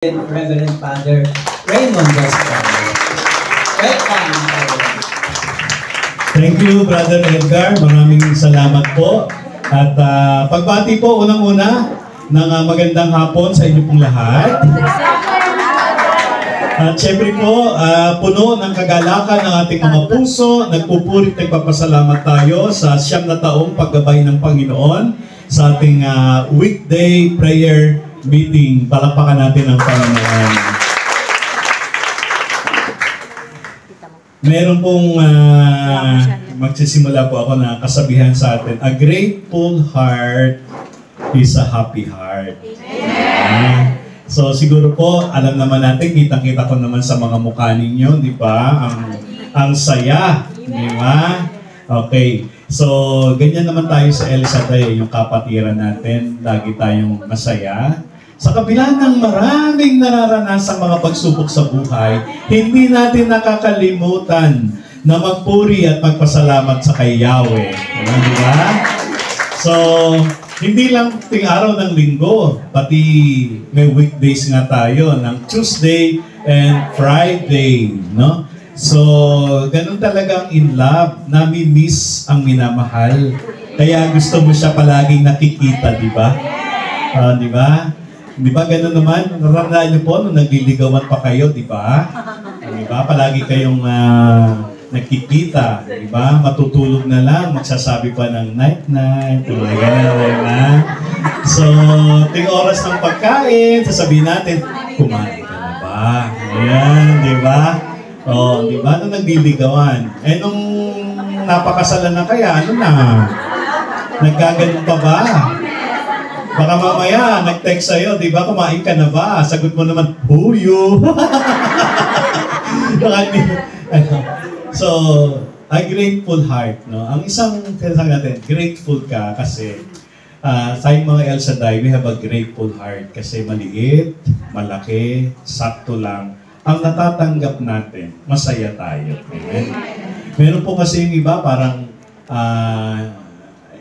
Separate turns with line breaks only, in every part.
Reverend Father Raymond Gaspar. Welcome.
Thank you, Brother Edgar. Maraming salamat po. At pagbati po unang-una ng magandang hapon sa inyo pong lahat. At syempre po, puno ng kagalakan ng ating mga puso, nagpupurit at nagpapasalamat tayo sa 9 na taong paggabay ng Panginoon sa ating weekday prayer meeting. Palakpakan natin ang Panginoon. Meron pong magsisimula po ako na kasabihan sa atin, a grateful heart is a happy heart. So siguro po, alam naman natin, kitang-kita ko naman sa mga mukha ninyo, di ba? Ang saya, di ba? Okay. So, ganyan naman tayo sa El Shaddai, yung kapatiran natin. Lagi tayong masaya. Sa kabila ng maraming nararanasang mga pagsubok sa buhay, hindi natin nakakalimutan na magpuri at magpasalamat sa kay Yahweh. Di ba? So, hindi lang ting araw ng linggo, pati may weekdays nga tayo ng Tuesday and Friday, no? So, ganun talagang in love, nami-miss ang minamahal. Kaya gusto mo siya palaging nakikita, di ba? Di ba? Di ba ganun naman? Naranasan niyo po nung nagliligawan pa kayo, di ba? Di ba? Palagi kayong nakikita, di ba? Matutulog na lang, magsasabi pa ng night-night, di ba? So, ting oras ng pagkain, sasabihin natin, kumain ka na ba? Ayan, di ba? Oh, di ba? Nung nagliligawan. Eh, nung napakasalan na kaya, ano na? Nagkaganon pa ba? Baka mamaya, nag-text sa'yo, di ba? Kumain ka na ba? Sagot mo naman, huyo. So, a grateful heart, no? Ang isang tinatawag natin, grateful ka kasi sa mga El Shaddai, we have a grateful heart kasi maliit, malaki, sakto lang. Ang natatanggap natin, masaya tayo. Amen? Meron po kasi yung iba, parang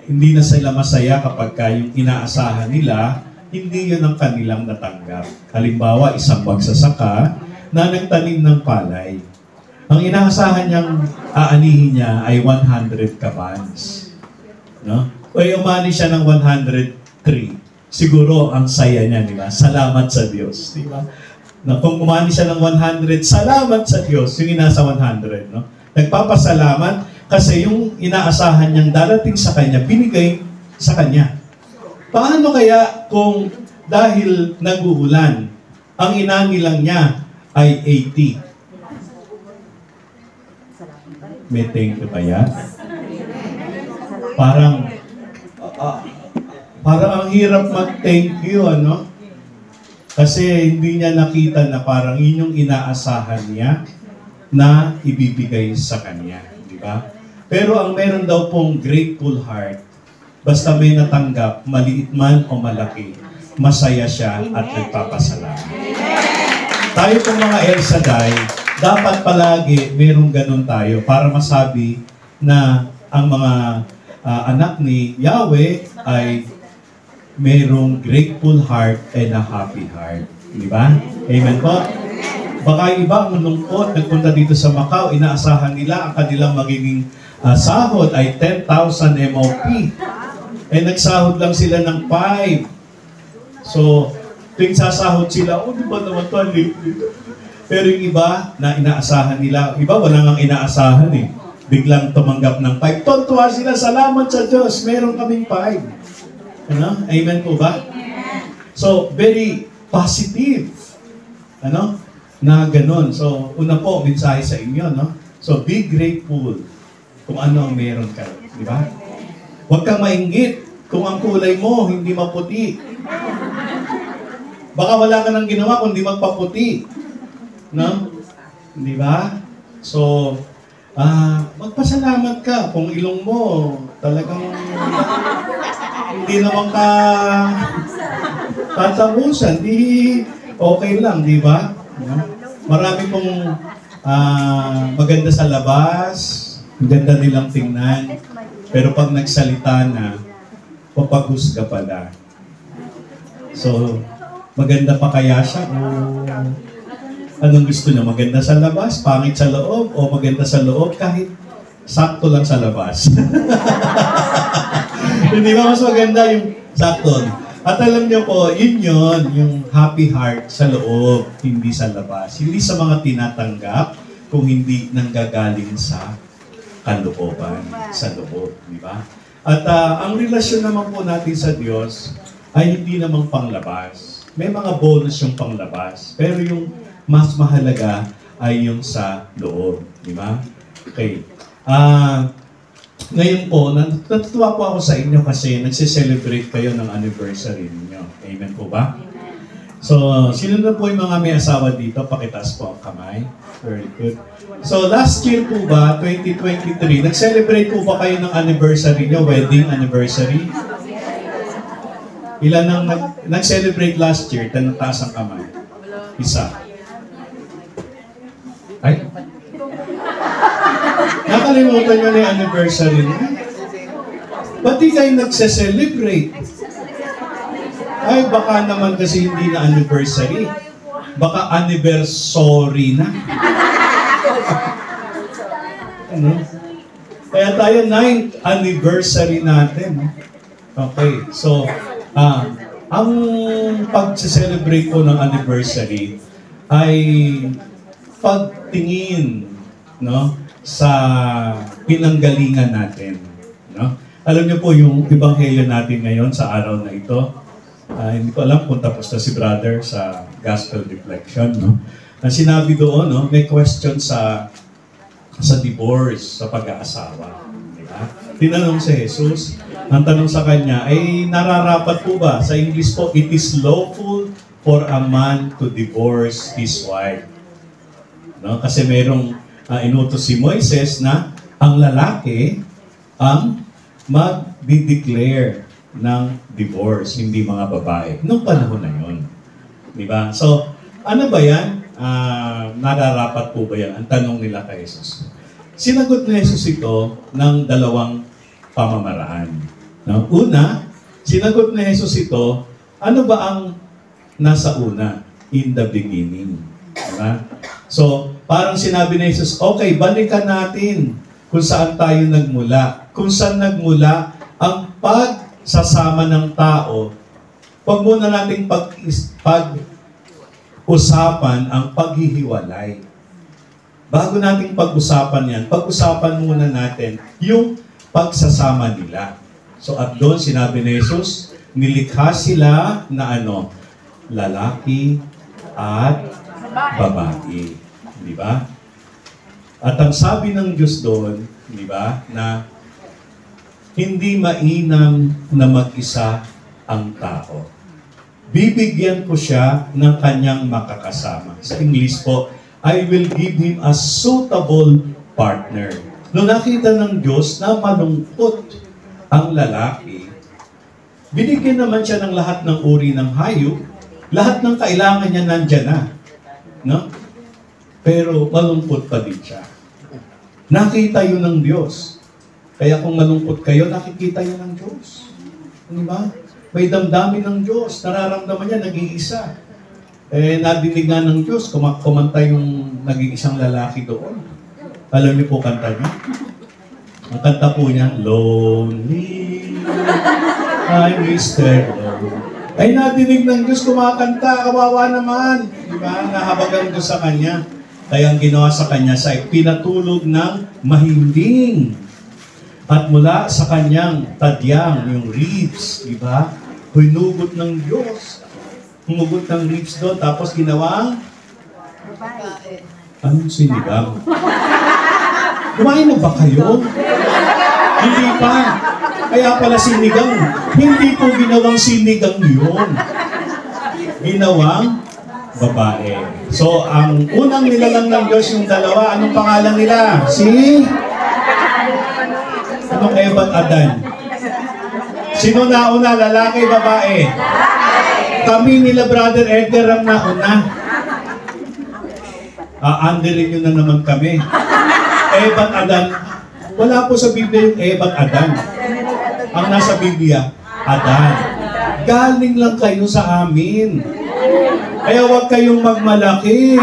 hindi na sila masaya kapag yung inaasahan nila, hindi yun ang kanilang natanggap. Halimbawa, isang magsasaka na nagtanim ng palay. Ang inaasahan niyang aanihin niya ay 100 kabans. No? O umani siya ng 103. Siguro ang saya niya, di ba? Salamat sa Diyos, di ba? Na kung umani siya ng 100, salamat sa Diyos, yung inasa 100, no? Nagpapasalamat kasi yung inaasahan niyang darating sa kanya, binigay sa kanya. Paano kaya kung dahil nag-uulan, ang inani lang niya ay 80? May thank you ba yan? Parang ang hirap mag-thank you, ano? Kasi hindi niya nakita na parang yun yung inaasahan niya na ibibigay sa kanya. Di ba? Pero ang meron daw pong grateful heart, basta may natanggap, maliit man o malaki, masaya siya at nagpapasalamat. Tayo pong mga El Shaddai, dapat palagi merong ganun tayo para masabi na ang mga anak ni Yahweh ay merong grateful heart and a happy heart. Di ba? Amen po? Baka yung iba malungkot, nagpunta dito sa Macau, inaasahan nila ang kanilang magiging sahod ay 10,000 MOP. Eh, nagsahod lang sila ng 5. So, tuwing sasahod sila, di ba naman ito? Pero yung iba na inaasahan nila, iba wala nang inaasahan eh. Biglang tumanggap ng 5. Tontuwa sila, salamat sa Diyos, meron kaming 5. Ano? Amen po ba? So, very positive. Ano? Na ganun. So, una po, mensahe sa inyo, no? So, be grateful kung ano ang meron ka. Di ba? Huwag kang mainggit kung ang kulay mo hindi maputi. Baka wala ka nang ginawa kung hindi magpaputi. No? Di ba? So, magpasalamat ka kung ilong mo talagang hindi naman ka tatapusan, di okay lang, di ba? Marami pong maganda sa labas, maganda nilang tingnan, pero pag nagsalita na, papaghusga pala. So, Maganda pa kaya siya? O anong gusto niyo? Maganda sa labas, pangit sa loob, o maganda sa loob kahit sakto lang sa labas? Hindi ba mas maganda yung sakto? At alam niyo po, yun, yung happy heart sa loob, hindi sa labas. Hindi sa mga tinatanggap, kung hindi nanggagaling sa kalooban, sa loob, di ba? At ang relasyon naman po natin sa Diyos ay hindi naman panglabas. May mga bonus yung panglabas, pero yung mas mahalaga ay yung sa loob, di ba? Okay. Ngayon po, natutuwa po ako sa inyo kasi nagse-celebrate kayo ng anniversary ninyo. Amen po ba? So, sino na po yung mga may asawa dito? Pakitaas po ang kamay. Very good. So, last year po ba, 2023, nag-celebrate po ba kayo ng anniversary nyo, wedding anniversary? Ilan ang nag-celebrate last year? Taas ang kamay. Isa. Ay? Nakalimutan nyo na yung anniversary niyo? Ba't di kayo nagse-celebrate? Ay, baka naman kasi hindi na anniversary. Baka anniversary na. Ano? Kaya tayo 9th anniversary natin. Okay, so, ang pag-celebrate po ng anniversary ay pagtingin, no, sa pinanggalingan natin, no? Alam niyo po yung ebanghelyo natin ngayon sa araw na ito. Hindi ko alam kung tapos na si brother sa gospel reflection, no? Ang sinabi doon, no, may question sa divorce, sa pag-aasawa, di ba? Tinanong si Jesus, ang tanong sa kanya ay nararapat po ba? Sa English po, it is lawful for a man to divorce his wife. No? Kasi merong inutos si Moises na ang lalaki ang mag-declare ng divorce, hindi mga babae. Noong panahon na yun. Diba? So, ano ba yan? Nararapat po ba yan? Ang tanong nila kay Jesus. Sinagot ni Jesus ito ng dalawang pamamaraan. No? Una, sinagot ni Jesus ito, ano ba ang nasa una? In the beginning. Diba? So, parang sinabi ni Jesus, okay, balikan natin kung saan tayo nagmula. Kung saan nagmula ang pagsasama ng tao, wag muna nating pag-usapan ang paghihiwalay. Bago nating pag-usapan yan, pag-usapan muna natin yung pagsasama nila. So at doon sinabi ni Jesus, nilikha sila na ano? Lalaki at babae. Di ba? At ang sabi ng Diyos doon, di ba, na hindi mainam na mag-isa ang tao. Bibigyan ko siya ng kanyang makakasama. Sa English po, I will give him a suitable partner. Nung nakita ng Diyos na malungkot ang lalaki, binigyan naman siya ng lahat ng uri ng hayop, lahat ng kailangan niya nandyan na. No? Pero malungkot pa din siya. Nakita yun ng Diyos. Kaya kung malungkot kayo, nakikita yun ng Diyos. Ano ba? May damdamin ng Diyos. Nararamdaman niya, nag-iisa. Nadinig nga ng Diyos, kumanta yung nag-iisang lalaki doon. Alam niyo po kanta niya? Ang kanta po niya, Lonely, I'm Mr. Lonely. Ay, nadinig ng Diyos, kumakanta, kawawa naman. Diba? Nahabag ang Diyos sa kanya. Kaya ang ginawa sa kanya sa pinatulog ng mahimbing. At mula sa kanyang tadyang, yung ribs, diba? Hinugot ng Diyos. Humugot ng ribs doon, tapos ginawang anong sinigang? Kumain na ba kayo? Hindi pa. Kaya pala sinigang. Hindi po ginawang sinigang yun. Ginawang babae. So, ang unang nilalang ng Diyos yung dalawa, anong pangalan nila? Anong Eva at Adan? Sino nauna? Lalaki, babae? Kami nila, Brother Edgar, ang nauna. Anderin nyo na naman kami. Eva at Adan. Wala po sa Biblia yung Eva at Adan. Ang nasa Biblia, Adan. Galing lang kayo sa amin. Kaya huwag kayong magmalaki.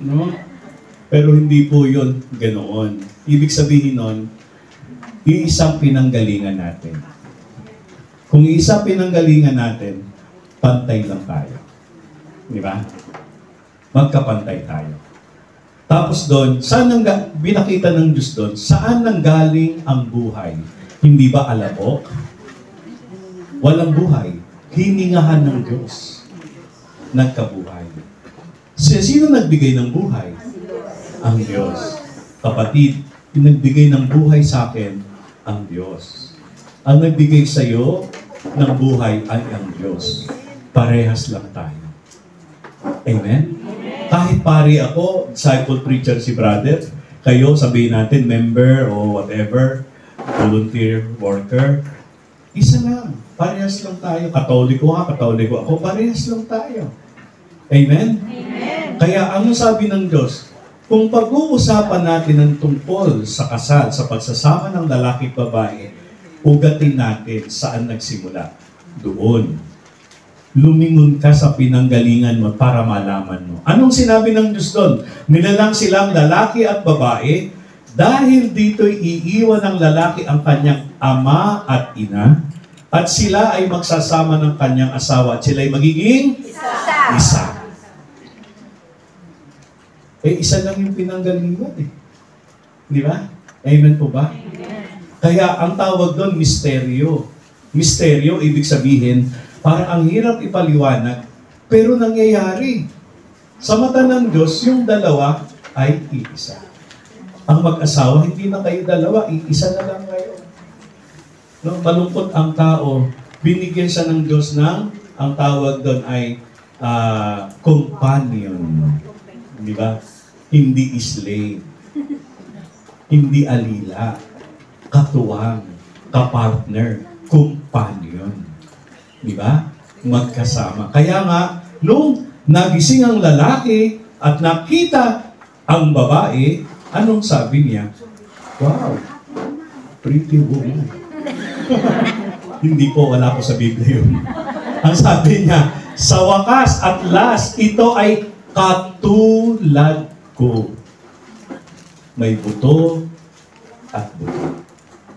No? Pero hindi po yun ganoon. Ibig sabihin nun, iisang pinanggalingan natin. Kung iisang pinanggalingan natin, pantay lang tayo. Di ba? Magkapantay tayo. Tapos doon, binakita ng Diyos doon, saan nanggaling ang buhay? Hindi ba alabok? Walang buhay. Hiningahan ng Diyos. Nagkabuhay. Sino nagbigay ng buhay? Ang Diyos. Kapatid, yung nagbigay ng buhay sa akin, ang Diyos. Ang nagbigay sa iyo ng buhay ay ang Diyos. Parehas lang tayo. Amen? Kahit pari ako, disciple preacher si brother, kayo, sabihin natin, member o whatever, volunteer worker, isa lang. Parehas lang tayo. Katoliko ako, parehas lang tayo. Amen? Amen. Kaya ano sabi ng Diyos? Kung pag-uusapan natin ang tungkol sa kasal, sa pagsasama ng lalaki at babae, ugatin natin saan nagsimula. Doon. Lumingon ka sa pinanggalingan mo para malaman mo. Anong sinabi ng Diyos doon? Nilalang silang lalaki at babae dahil dito'y iiwan ng lalaki ang kanyang ama at ina at sila ay magsasama ng kanyang asawa at sila'y magiging isa. Isa lang yung pinanggalingan eh. Di ba? Amen po ba? Amen. Kaya ang tawag doon, misteryo. Misteryo, ibig sabihin, parang ang hirap ipaliwanag, pero nangyayari. Sa mata ng Diyos, yung dalawa ay iisa. Ang mag-asawa, hindi na kayo dalawa, iisa na lang kayo. No, malungkot ang tao, binigyan siya ng Diyos ng, ang tawag doon ay companion. Di ba? Hindi slave. Hindi alila. Katuwang. Kapartner. Companion. Di ba? Magkasama. Kaya nga, nung nagising ang lalaki at nakita ang babae, anong sabi niya? Wow, pretty woman. Hindi po, wala po sa Biblia yun. Ang sabi niya, sa wakas at last, ito ay katulad ko. May buto at buto.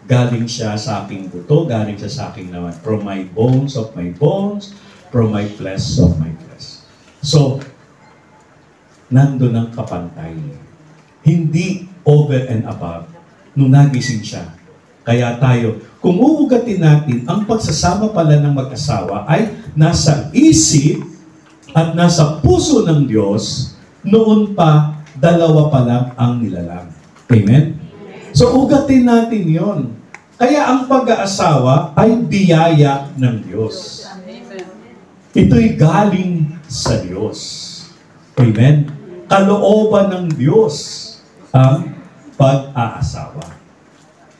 Galing siya sa aking buto, galing siya sa aking laman. From my bones of my bones, from my flesh of my flesh. So, nandun ang kapantay. Hindi over and above nung nagising siya. Kaya tayo, kung uugatin natin, ang pagsasama pala ng mag-asawa ay nasa isip at nasa puso ng Diyos, noon pa, dalawa pa lang ang nilalang. Amen? So, ugatin natin yon. Kaya ang pag-aasawa ay biyaya ng Diyos. Ito'y galing sa Diyos. Amen? Kalooban ng Diyos ang pag-aasawa.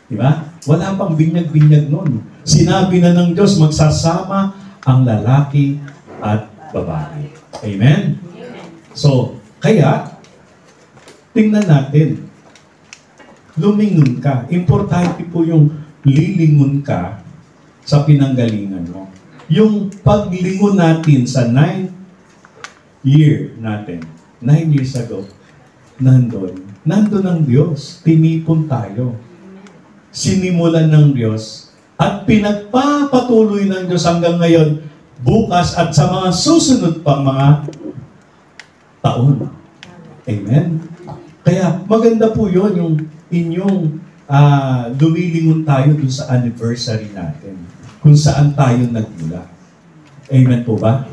Diba? Wala pang binyag-binyag nun. Sinabi na ng Diyos, magsasama ang lalaki at babae. Amen? So, kaya, tingnan natin. Lumingon ka. Importante po yung lilingon ka sa pinanggalingan mo. Yung paglingon natin sa 9th year natin, 9 years ago, nandun ang Diyos. Tinipon tayo. Sinimulan ng Diyos at pinagpapatuloy ng Diyos hanggang ngayon, bukas at sa mga susunod pang mga taon. Amen? Kaya maganda po yun, yung inyong lumilingon tayo dun sa anniversary natin, kung saan tayo nagmula. Amen po ba?